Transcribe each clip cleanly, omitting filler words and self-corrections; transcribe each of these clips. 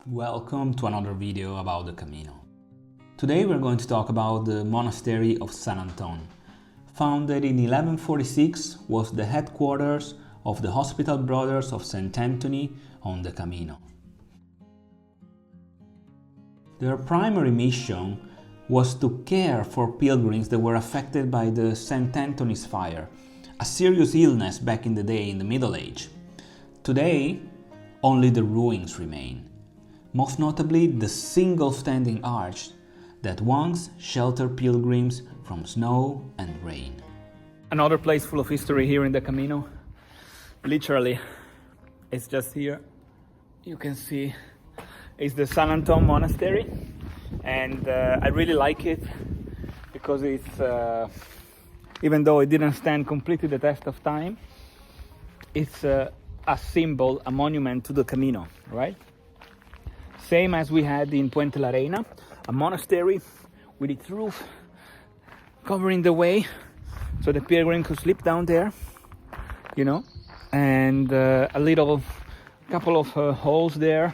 Welcome to another video about the Camino. Today we're going to talk about the Monastery of San Antón. Founded in 1146, was the headquarters of the Hospital Brothers of St. Anthony on the Camino. Their primary mission was to care for pilgrims that were affected by the St. Anthony's fire, a serious illness back in the day in the Middle Age. Today, only the ruins remain. Most notably the single standing arch that once sheltered pilgrims from snow and rain. Another place full of history here in the Camino. Literally, it's just here. You can see it's the San Antón Monastery, and I really like it because it's, even though it didn't stand completely the test of time, it's a symbol, a monument to the Camino, right? Same as we had in Puente la Reina, a monastery with its roof covering the way so the pilgrim could sleep down there, you know, and a couple of holes there.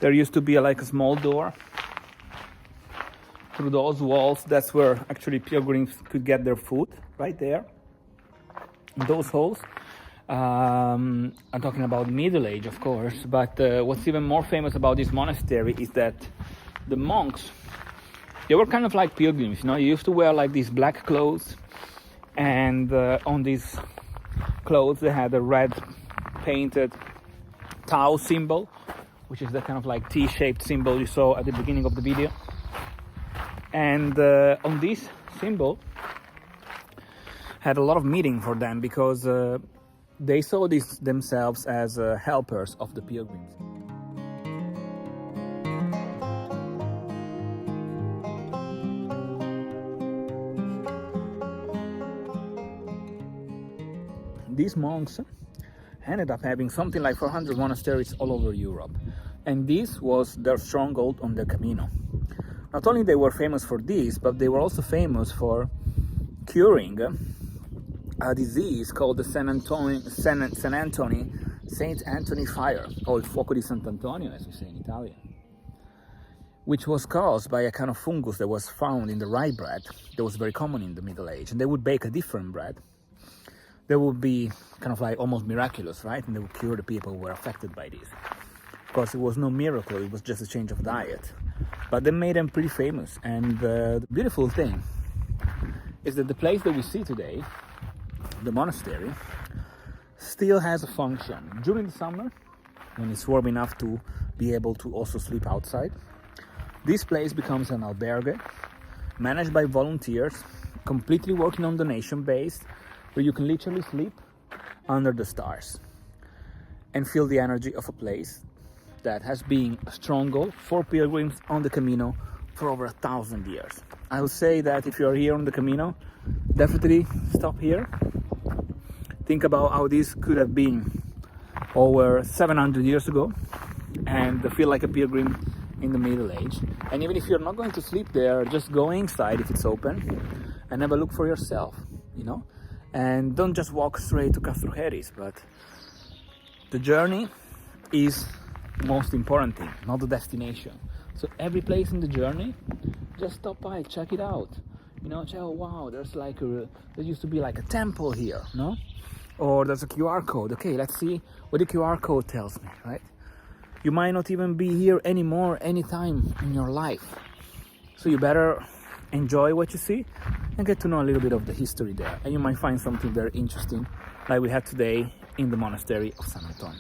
There used to be like a small door. Through those walls, that's where actually pilgrims could get their food, right there, in those holes. I'm talking about Middle Age, of course, but what's even more famous about this monastery is that the monks, they were kind of like pilgrims, you know. You used to wear like these black clothes, and on these clothes they had a red painted Tau symbol, which is the kind of like T-shaped symbol you saw at the beginning of the video. And on this symbol had a lot of meaning for them because they saw themselves as helpers of the pilgrims. These monks ended up having something like 400 monasteries all over Europe, and this was their stronghold on the Camino. Not only they were famous for this, but they were also famous for curing a disease called the Saint Anthony fire, called Fuoco di Sant'Antonio, as we say in Italian, which was caused by a kind of fungus that was found in the rye bread that was very common in the Middle Age. And they would bake a different bread that would be kind of like almost miraculous, right? And they would cure the people who were affected by this. Of course, it was no miracle, it was just a change of diet. But they made them pretty famous. And the beautiful thing is that the place that we see today, the monastery, still has a function. During the summer, when it's warm enough to be able to also sleep outside, this place becomes an albergue managed by volunteers, completely working on donation base, where you can literally sleep under the stars and feel the energy of a place that has been a stronghold for pilgrims on the Camino for over 1,000 years. I would say that if you're here on the Camino, definitely stop here. Think about how this could have been over 700 years ago and feel like a pilgrim in the Middle Age. And even if you're not going to sleep there, just go inside if it's open and have a look for yourself, you know. And don't just walk straight to Castrojeris, but the journey is the most important thing, not the destination. So every place in the journey, just stop by, check it out. You know, oh wow, there used to be like a temple here, no? Or there's a QR code. Okay, let's see what the QR code tells me, right? You might not even be here anymore anytime in your life. So you better enjoy what you see and get to know a little bit of the history there. And you might find something very interesting like we had today in the Monastery of San Antón.